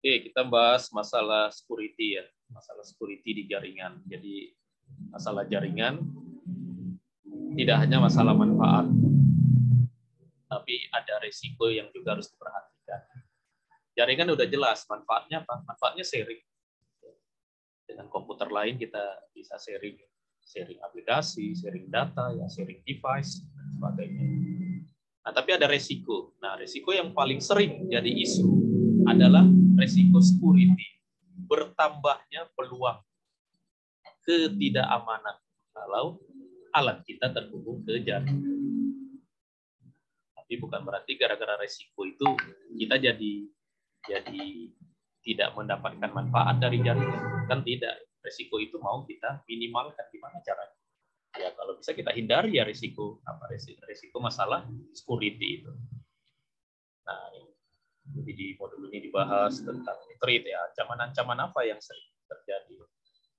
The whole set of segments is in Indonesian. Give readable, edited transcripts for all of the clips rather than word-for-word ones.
Oke, kita bahas masalah security ya, masalah security di jaringan. Jadi masalah jaringan tidak hanya masalah manfaat, tapi ada risiko yang juga harus diperhatikan. Jaringan udah jelas, manfaatnya apa? Manfaatnya sharing. Dengan komputer lain kita bisa sharing aplikasi, sharing data, ya sharing device, dan sebagainya. Nah, tapi ada resiko. Nah, resiko yang paling sering jadi isu adalah resiko security. Bertambahnya peluang ketidakamanan kalau alat kita terhubung ke jaringan. Tapi bukan berarti gara-gara resiko itu kita jadi tidak mendapatkan manfaat dari jaringan. Kan tidak. Resiko itu mau kita minimalkan. Gimana caranya? Ya kalau bisa kita hindari ya risiko masalah security itu. Nah, jadi di modul ini dibahas tentang threat ya, ancaman-ancaman apa yang sering terjadi.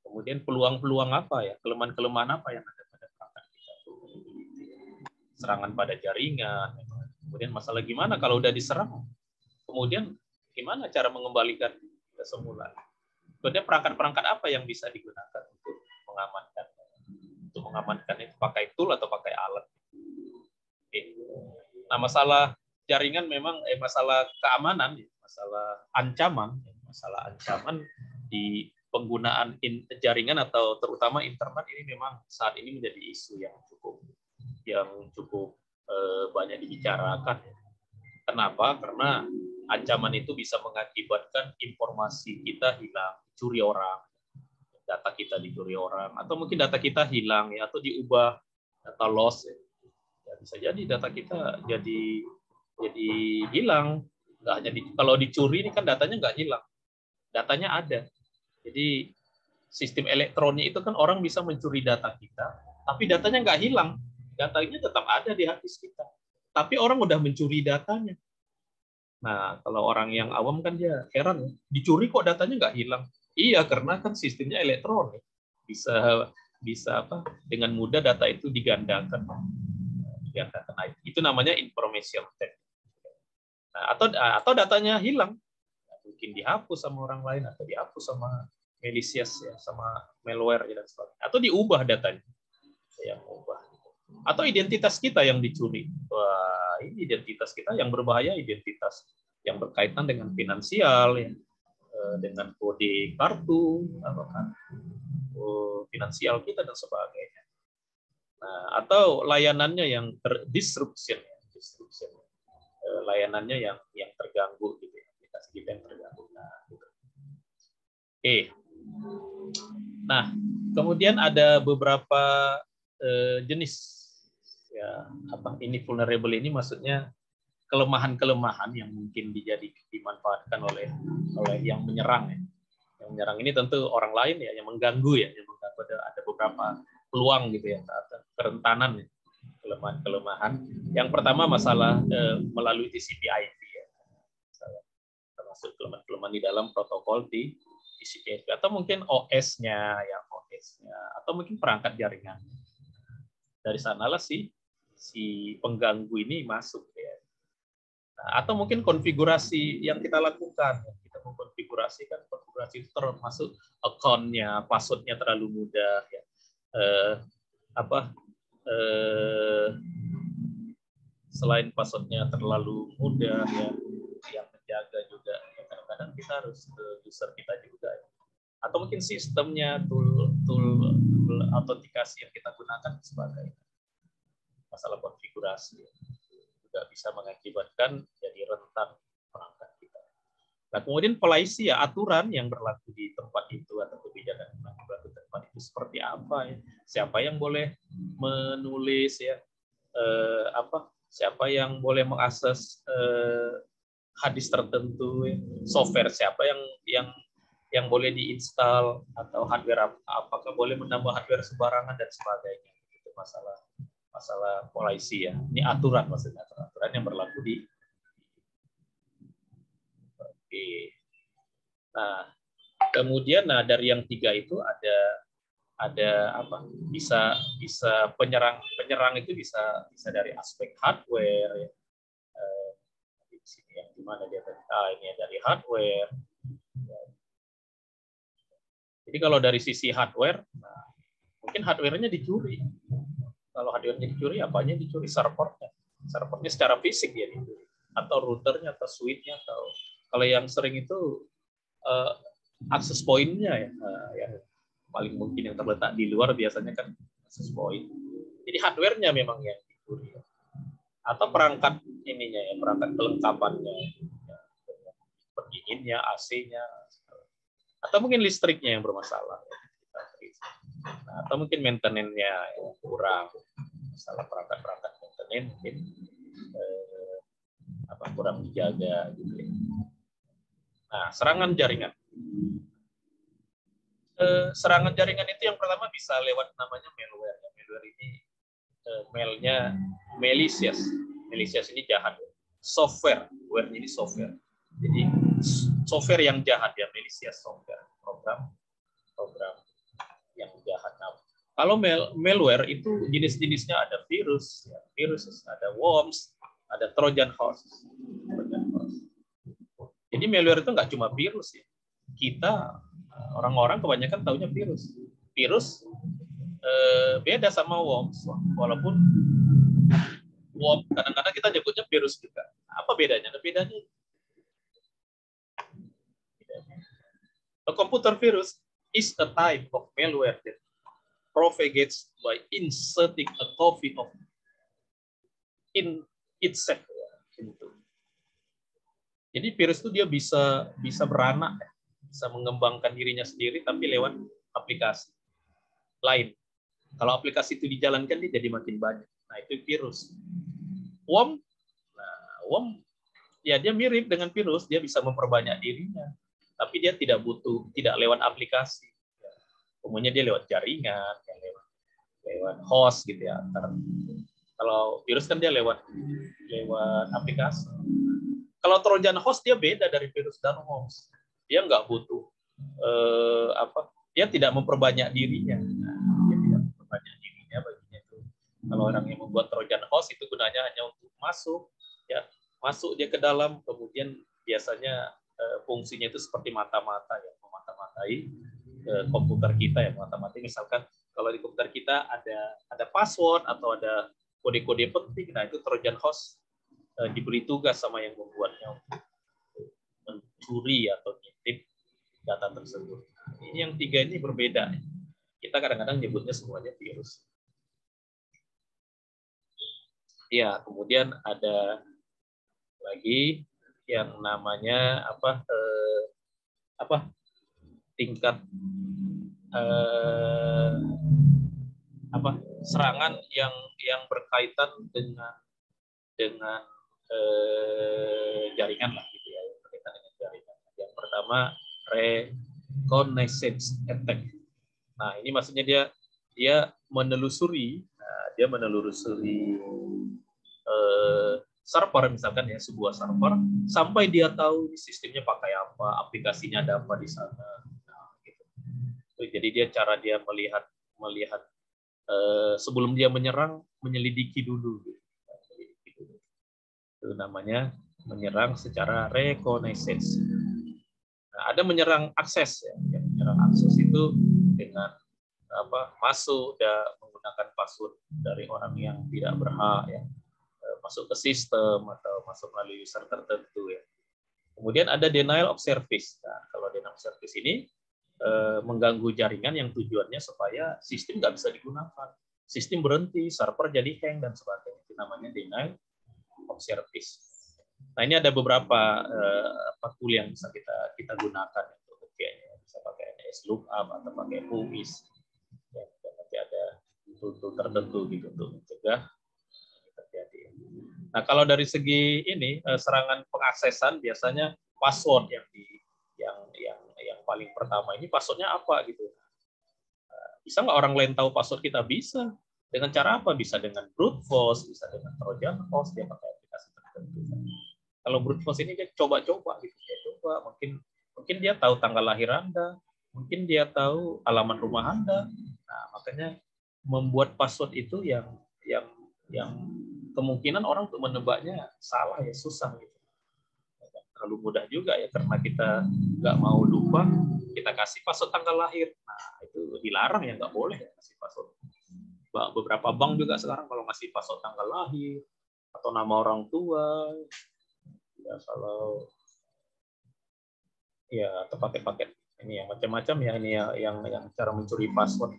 Kemudian peluang-peluang apa ya, kelemahan-kelemahan apa yang ada pada perangkat kita. Serangan pada jaringan. Kemudian masalah gimana kalau udah diserang. Kemudian gimana cara mengembalikan ke semula. Kemudian perangkat-perangkat apa yang bisa digunakan untuk mengamankan. Untuk mengamankan itu pakai tool atau pakai alat. Oke. Nah, masalah jaringan memang masalah keamanan, masalah ancaman di penggunaan jaringan atau terutama internet ini memang saat ini menjadi isu yang cukup banyak dibicarakan. Kenapa? Karena ancaman itu bisa mengakibatkan informasi kita hilang, dicuri orang, data kita dicuri orang, atau mungkin data kita hilang ya, atau diubah data loss ya. Ya, bisa jadi data kita jadi hilang. Nggak hanya kalau dicuri ini kan datanya nggak hilang, datanya ada. Jadi sistem elektronik itu kan orang bisa mencuri data kita, tapi datanya nggak hilang, datanya tetap ada di hard disk kita. Tapi orang udah mencuri datanya. Nah, kalau orang yang awam kan dia heran, dicuri kok datanya nggak hilang? Iya, karena kan sistemnya elektronik, bisa apa? Dengan mudah data itu digandakan. Itu namanya information theft. Nah, atau datanya hilang, mungkin dihapus sama orang lain atau dihapus sama malicious ya, sama malware dan sebagainya, atau diubah datanya yang ubah, atau identitas kita yang dicuri. Wah, ini identitas kita yang berbahaya, identitas yang berkaitan dengan finansial ya, dengan kode kartu finansial kita dan sebagainya. Nah, atau layanannya yang terdisruption, layanannya yang terganggu gitu ya, aplikasi kita yang terganggu. Nah, gitu. Oke. Nah, kemudian ada beberapa jenis ya, ini vulnerable ini maksudnya kelemahan-kelemahan yang mungkin dimanfaatkan oleh yang menyerang ya. Yang menyerang ini tentu orang lain ya, yang mengganggu ya, yang mengganggu ada beberapa peluang gitu ya, kerentanan ya. Kelemahan-kelemahan. Yang pertama masalah melalui TCP/IP ya. Termasuk kelemahan-kelemahan di dalam protokol di TCP/IP atau mungkin OS-nya atau mungkin perangkat jaringan. Dari sanalah si pengganggu ini masuk ya. Nah, atau mungkin konfigurasi yang kita lakukan, kita mengkonfigurasikan konfigurasi itu termasuk account-nya, password-nya terlalu mudah ya. Selain passwordnya terlalu mudah ya, yang menjaga juga ya, kadang-kadang kita harus ke user kita juga ya. Atau mungkin sistemnya, tool autentikasi yang kita gunakan sebagai masalah konfigurasi ya, juga bisa mengakibatkan jadi rentan perangkat kita. Nah, kemudian policy ya, aturan yang berlaku di tempat itu atau kebijakan yang berlaku di tempat itu seperti apa ya? Siapa yang boleh menulis ya? Siapa yang boleh mengakses hadis tertentu, software siapa yang boleh diinstal, atau hardware apakah boleh menambah hardware sembarangan dan sebagainya. Itu masalah policy ya. Ini aturan maksudnya, aturan yang berlaku di. Oke. Nah, kemudian dari yang tiga itu ada apa? Bisa penyerang itu bisa dari aspek hardware ya. Di sini yang dimana dia ini dari hardware, Jadi kalau dari sisi hardware, nah, mungkin hardware-nya dicuri. Kalau hardware-nya dicuri, apanya dicuri? Servernya. Servernya secara fisik ya dicuri. Atau routernya, atau switch-nya, atau kalau yang sering itu akses point-nya ya, yang paling mungkin yang terletak di luar biasanya kan akses point. Jadi hardware-nya memang yang dicuri. Atau perangkat ininya ya, perangkat kelengkapannya, ya, pendinginnya, AC-nya, atau mungkin listriknya yang bermasalah. Nah, atau mungkin maintenance-nya yang kurang, masalah perangkat-perangkat maintenance mungkin kurang dijaga gitu ya. Nah, serangan jaringan. Serangan jaringan itu yang pertama bisa lewat namanya malware. Malware ini mailnya malicious. Malicious ini jahat. Software, ware ini software. Jadi software yang jahat ya, malicious software. Program yang jahat. Nah, kalau malware itu jenis-jenisnya ada virus, ya, ada worms, ada Trojan horse. Jadi malware itu nggak cuma virus ya. Kita orang-orang kebanyakan taunya virus. Virus beda sama worms, walaupun worm kadang-kadang kita nyebutnya virus juga. Apa bedanya? Bedanya a computer virus is a type of malware that propagates by inserting a copy of in itself. Jadi virus itu dia bisa beranak, bisa mengembangkan dirinya sendiri, tapi lewat aplikasi lain. Kalau aplikasi itu dijalankan, dia jadi makin banyak. Nah, itu virus. Worm ya dia mirip dengan virus, dia bisa memperbanyak dirinya, tapi dia tidak lewat aplikasi. Umumnya dia lewat jaringan, lewat host gitu ya. Kalau virus kan dia lewat aplikasi. Kalau Trojan horse dia beda dari virus dan worms. Dia nggak butuh dia tidak memperbanyak dirinya. Dia tidak memperbanyak dirinya baginya itu. Kalau orang yang membuat Trojan horse itu gunanya hanya untuk masuk dia ke dalam, kemudian biasanya fungsinya itu seperti mata-mata ya, memata-matai komputer kita ya, mata-matai misalkan kalau di komputer kita ada password atau ada kode-kode penting, nah itu Trojan horse diberi tugas sama yang membuatnya untuk mencuri atau ngintip data tersebut. Ini yang tiga ini berbeda. Kita kadang-kadang nyebutnya semuanya virus. Ya, kemudian ada lagi yang namanya tingkat serangan yang berkaitan dengan jaringan lah gitu ya, berkaitan dengan jaringan. Yang pertama reconnaissance attack. Nah, ini maksudnya dia menelusuri server misalkan ya, sebuah server sampai dia tahu sistemnya pakai apa, aplikasinya ada apa di sana. Nah, gitu. Jadi cara dia melihat sebelum dia menyerang, menyelidiki dulu. Itu namanya menyerang secara reconnaissance. Nah, ada menyerang akses ya. Yang menyerang akses itu dengan masuk dan menggunakan password dari orang yang tidak berhak ya, masuk ke sistem atau masuk melalui user tertentu ya. Kemudian ada denial of service. Nah, kalau denial of service ini mengganggu jaringan yang tujuannya supaya sistem nggak bisa digunakan, sistem berhenti, server jadi hang dan sebagainya. Itu namanya denial of service. Nah, ini ada beberapa tool yang bisa kita gunakan untuk kerjanya. Bisa pakai NS lookup atau pakai whois. Ya, nanti ada tool tertentu gitu untuk mencegah terjadi. Nah, kalau dari segi ini serangan pengaksesan biasanya password yang paling pertama ini passwordnya apa gitu. Bisa nggak orang lain tahu password kita? Bisa. Dengan cara apa? Bisa dengan brute force, bisa dengan Trojan horse, dia pakai aplikasi tertentu. Kalau brute force ini dia coba-coba gitu, dia coba mungkin dia tahu tanggal lahir Anda, mungkin dia tahu alamat rumah Anda. Nah, makanya membuat password itu yang kemungkinan orang untuk menebaknya salah ya, susah gitu. terlalu mudah juga ya, karena kita nggak mau lupa, kita kasih password tanggal lahir. Nah, itu dilarang ya, nggak boleh ya kasih password. Beberapa bank juga sekarang kalau ngasih password tanggal lahir atau nama orang tua, ya kalau ya atau pakai ini ya macam-macam ya, ini ya yang cara mencuri password.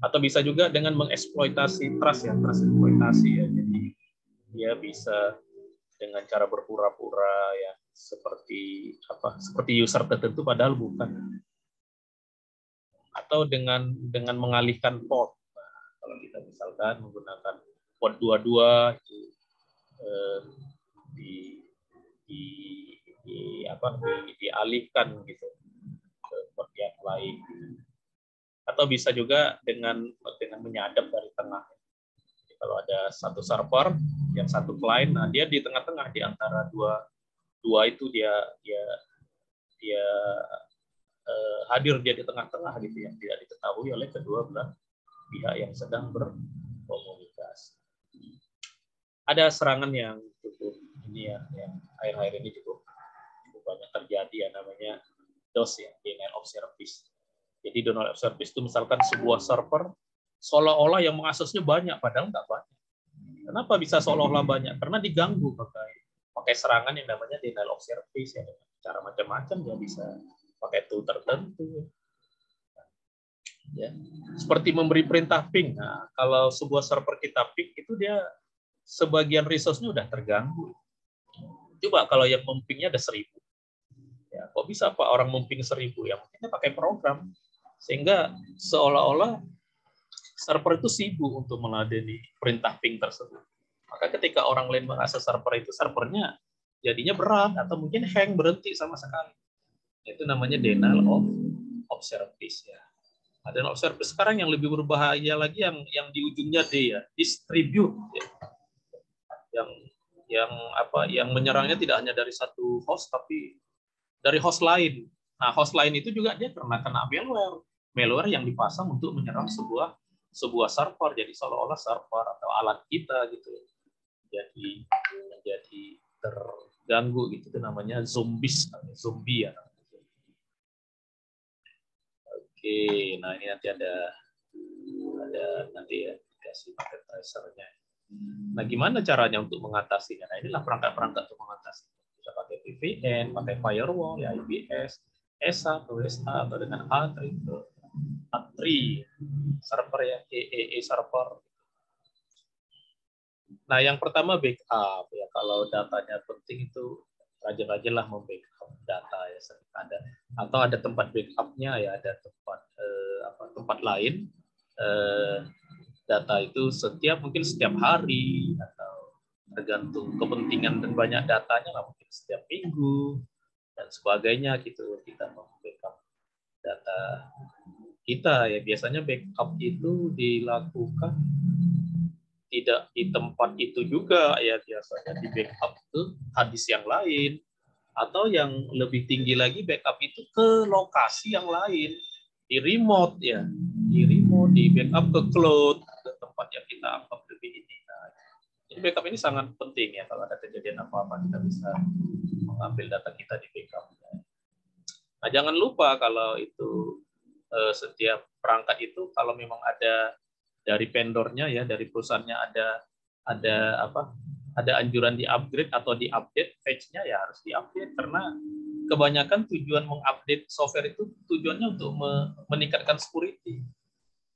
Atau bisa juga dengan mengeksploitasi trust ya, trust eksploitasi ya. Jadi dia bisa dengan cara berpura-pura ya seperti user tertentu padahal bukan. Atau dengan mengalihkan port. Nah, kalau kita misalkan menggunakan port 22 itu dialihkan gitu ke port yang lain. Atau bisa juga dengan menyadap dari tengah. Jadi kalau ada satu server yang satu client, nah dia di tengah-tengah di antara dua itu dia hadir dia di tengah-tengah gitu yang tidak diketahui oleh kedua belah pihak yang sedang berkomunikasi. Ada serangan yang cukup ini ya, yang akhir-akhir ini cukup banyak terjadi ya, namanya DOS ya, denial of service. Jadi denial of service itu misalkan sebuah server seolah-olah yang mengaksesnya banyak, padahal nggak banyak. Kenapa bisa seolah-olah banyak? Karena diganggu pakai serangan yang namanya denial of service ya, dengan cara macam-macam dia bisa pakai tool tertentu. Ya, seperti memberi perintah ping. Nah, kalau sebuah server kita ping itu dia sebagian resource-nya udah terganggu. Coba kalau yang mempingnya ada 1000. Ya, kok bisa Pak orang memping 1000? Ya mungkin pakai program sehingga seolah-olah server itu sibuk untuk meladeni perintah ping tersebut. Maka ketika orang lain mengakses server itu, servernya jadinya berat atau mungkin hang, berhenti sama sekali. Itu namanya denial of service ya. Denial of service sekarang yang lebih berbahaya lagi yang di ujungnya D ya, distribute ya. Yang menyerangnya tidak hanya dari satu host tapi dari host lain. Nah, host lain itu juga dia kena malware yang dipasang untuk menyerang sebuah server. Jadi seolah-olah server atau alat kita gitu menjadi terganggu gitu. Itu namanya zombie ya. Oke, nah ini nanti ada nanti ya dikasih paket tracernya. Nah, gimana caranya untuk mengatasinya? Nah, inilah perangkat-perangkat untuk mengatasi. Bisa pakai VPN, pakai firewall, ya IPS, ESA, atau dengan A3 server ya, EEE server. Nah, yang pertama backup ya. Kalau datanya penting itu rajin-rajinlah membackup data ya, ada atau ada tempat backupnya ya, ada tempat lain data itu mungkin setiap hari atau tergantung kepentingan dan banyak datanya lah, mungkin setiap minggu dan sebagainya gitu kita membackup data kita ya. Biasanya backup itu dilakukan tidak di tempat itu juga ya, biasanya di backup ke hadis yang lain atau yang lebih tinggi lagi backup itu ke lokasi yang lain, di remote ya, di backup ke cloud, ke tempat yang kita anggap lebih ini. Nah, jadi backup ini sangat penting ya, kalau ada kejadian apa-apa kita bisa mengambil data kita di backup. Nah, jangan lupa kalau itu setiap perangkat itu kalau memang ada dari vendornya ya, dari perusahaannya ada anjuran di upgrade atau di update patch-nya ya harus di update, karena kebanyakan tujuan mengupdate software itu tujuannya untuk meningkatkan security.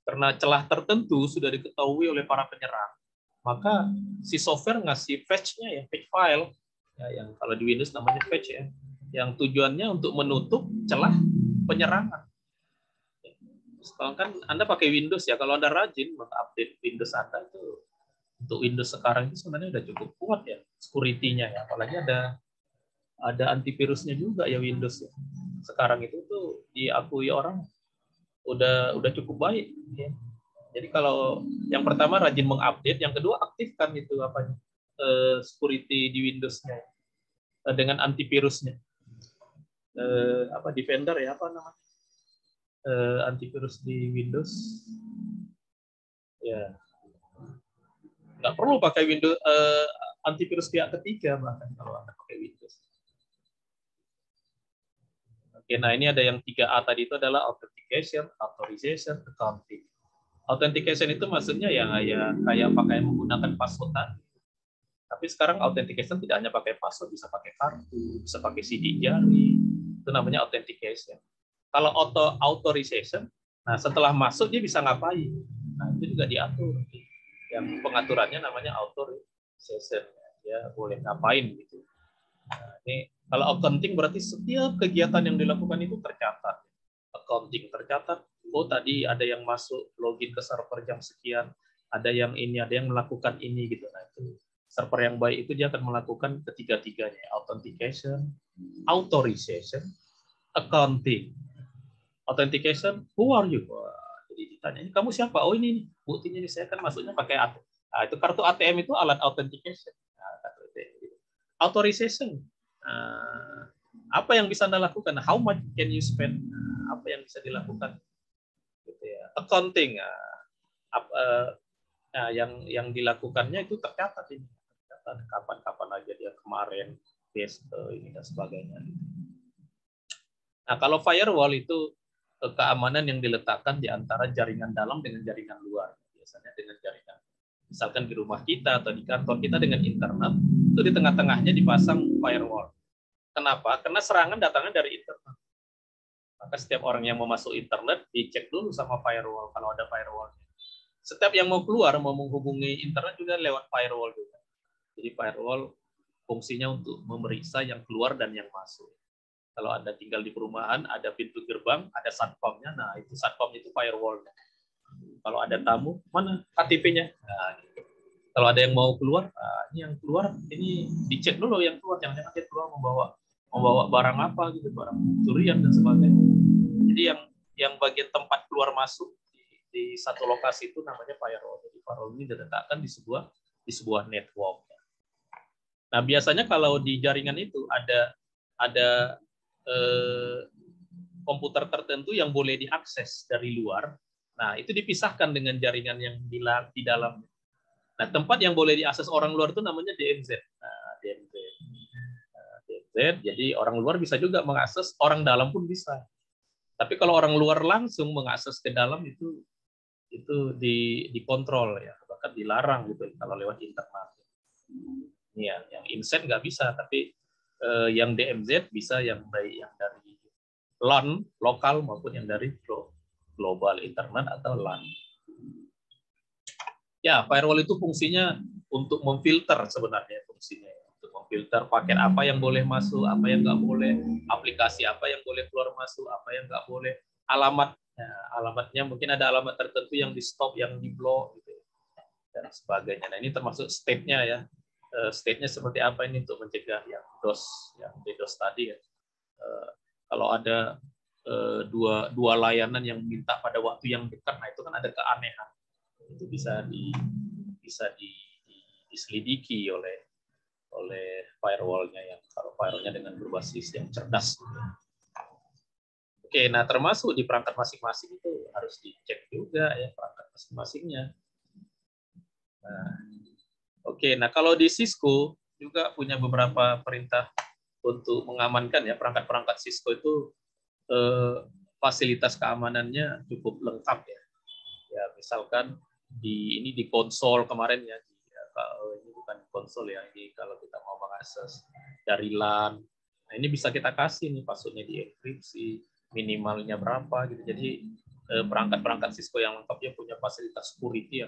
Karena celah tertentu sudah diketahui oleh para penyerang, maka si software ngasih patch-nya ya, patch file ya, yang kalau di Windows namanya patch ya, yang tujuannya untuk menutup celah penyerangan. Kan Anda pakai Windows ya, kalau Anda rajin mengupdate Windows Anda itu, untuk Windows sekarang itu sebenarnya udah cukup kuat ya security-nya ya, apalagi ada antivirusnya juga ya Windows ya. Sekarang itu tuh diakui orang udah cukup baik ya. Jadi kalau yang pertama rajin mengupdate, yang kedua aktifkan itu security di Windows-nya dengan antivirusnya. Defender ya, apa namanya? Antivirus di Windows ya, nggak perlu pakai Windows antivirus pihak ketiga bahkan kalau Anda pakai Windows. Oke, nah ini ada yang 3A tadi itu adalah authentication, authorization, accounting. Authentication itu maksudnya ya kayak pakai menggunakan password tadi. Tapi sekarang authentication tidak hanya pakai password, bisa pakai kartu, bisa pakai sidik jari. Itu namanya authentication. Kalau authorization, nah setelah masuk dia bisa ngapain? Nah itu juga diatur. Yang pengaturannya namanya authorization. Ya boleh ngapain gitu. Nah, ini kalau accounting berarti setiap kegiatan yang dilakukan itu tercatat. Accounting tercatat. Oh tadi ada yang masuk login ke server jam sekian, ada yang ini, ada yang melakukan ini gitu. Nah itu server yang baik itu dia akan melakukan ketiga-tiganya, authentication, authorization, accounting. Authentication, who are you? Wah, jadi ditanya, kamu siapa? Oh ini buktinya nih saya kan masuknya pakai ATM. Nah, itu kartu ATM itu alat authentication. Nah, kartu ATM. Authorization, apa yang bisa Anda lakukan? How much can you spend? Apa yang bisa dilakukan? Gitu ya. Accounting, yang dilakukannya itu tercatat ini, tercatat kapan-kapan aja dia kemarin, ini dan sebagainya. Nah kalau firewall itu keamanan yang diletakkan di antara jaringan dalam dengan jaringan luar, biasanya dengan jaringan, misalkan di rumah kita atau di kantor kita dengan internet, itu di tengah-tengahnya dipasang firewall. Kenapa? Karena serangan datangnya dari internet. Maka setiap orang yang mau masuk internet dicek dulu sama firewall kalau ada firewall. Setiap yang mau keluar mau menghubungi internet juga lewat firewall juga. Jadi firewall fungsinya untuk memeriksa yang keluar dan yang masuk. Kalau Anda tinggal di perumahan, ada pintu gerbang, ada satpamnya. Nah, itu satpam itu firewall. Kalau ada tamu, mana KTP-nya? Nah, gitu. Kalau ada yang mau keluar, ini yang keluar, ini dicek dulu yang keluar. Jangan-jangan dia keluar membawa barang apa gitu, barang curian dan sebagainya. Jadi yang bagian tempat keluar masuk di satu lokasi itu namanya firewall. Jadi firewall ini diletakkan di sebuah network. Nah, biasanya kalau di jaringan itu ada komputer tertentu yang boleh diakses dari luar. Nah, itu dipisahkan dengan jaringan yang di dalam. Nah, tempat yang boleh diakses orang luar itu namanya DMZ. Nah, DMZ. Jadi orang luar bisa juga mengakses, orang dalam pun bisa. Tapi kalau orang luar langsung mengakses ke dalam itu dikontrol ya, bahkan dilarang gitu kalau lewat internet. Ya, yang inset nggak bisa, tapi yang DMZ bisa, yang dari LAN lokal maupun yang dari global internet atau LAN. Ya, firewall itu fungsinya untuk memfilter sebenarnya fungsinya, untuk memfilter paket apa yang boleh masuk, apa yang nggak boleh, aplikasi apa yang boleh keluar masuk, apa yang nggak boleh, alamatnya mungkin ada alamat tertentu yang di stop, yang di block gitu dan sebagainya. Nah ini termasuk state-nya ya, state-nya seperti apa ini untuk mencegah yang DDoS tadi ya. Kalau ada dua layanan yang minta pada waktu yang dekat, nah itu kan ada keanehan. Itu bisa diselidiki oleh firewall-nya, yang kalau firewall-nya dengan berbasis yang cerdas. Oke, nah termasuk di perangkat masing-masing itu harus dicek juga ya perangkat masing-masingnya. Nah, oke, nah kalau di Cisco juga punya beberapa perintah untuk mengamankan ya, perangkat-perangkat Cisco itu fasilitas keamanannya cukup lengkap ya. Ya misalkan ini di konsol kemarin ya, ini bukan konsol ya, ini kalau kita mau mengakses dari LAN, nah ini bisa kita kasih nih passwordnya dienkripsi, minimalnya berapa gitu. Jadi perangkat-perangkat Cisco yang lengkapnya punya fasilitas security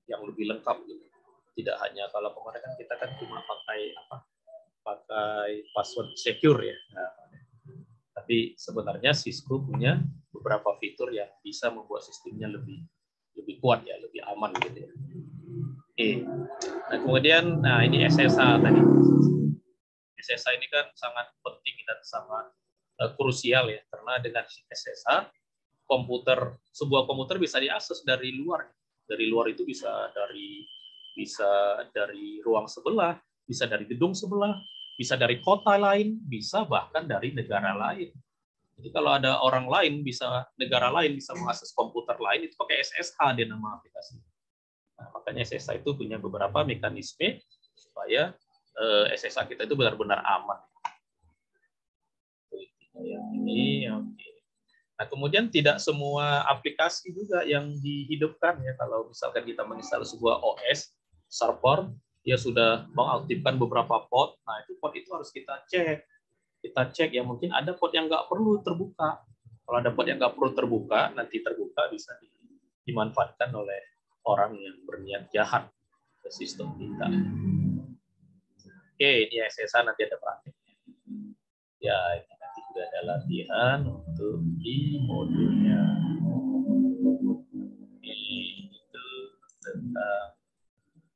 yang lebih lengkap gitu. Tidak hanya kalau kemarin kan kita kan cuma pakai password secure ya. Nah, tapi sebenarnya Cisco punya beberapa fitur yang bisa membuat sistemnya lebih kuat ya, lebih aman gitu ya. Oke. Nah, kemudian ini SSH tadi. SSH ini kan sangat penting dan sangat krusial ya, karena dengan SSH sebuah komputer bisa diakses dari luar. Dari luar itu bisa dari ruang sebelah, bisa dari gedung sebelah, bisa dari kota lain, bisa bahkan dari negara lain. Jadi kalau ada orang lain negara lain bisa mengakses komputer lain, itu pakai SSH dia nama aplikasi. Nah, makanya SSH itu punya beberapa mekanisme supaya SSH kita itu benar-benar aman. Yang ini Nah, kemudian tidak semua aplikasi juga yang dihidupkan ya. Kalau misalkan kita menginstal sebuah OS server, dia sudah mengaktifkan beberapa port. Nah, itu port itu harus kita cek. Kita cek ya, mungkin ada port yang nggak perlu terbuka. Kalau ada port yang nggak perlu terbuka, nanti terbuka bisa dimanfaatkan oleh orang yang berniat jahat ke sistem kita. Oke, ini SSA nanti ada prakteknya. Ya, ini nanti juga ada latihan untuk di modulnya.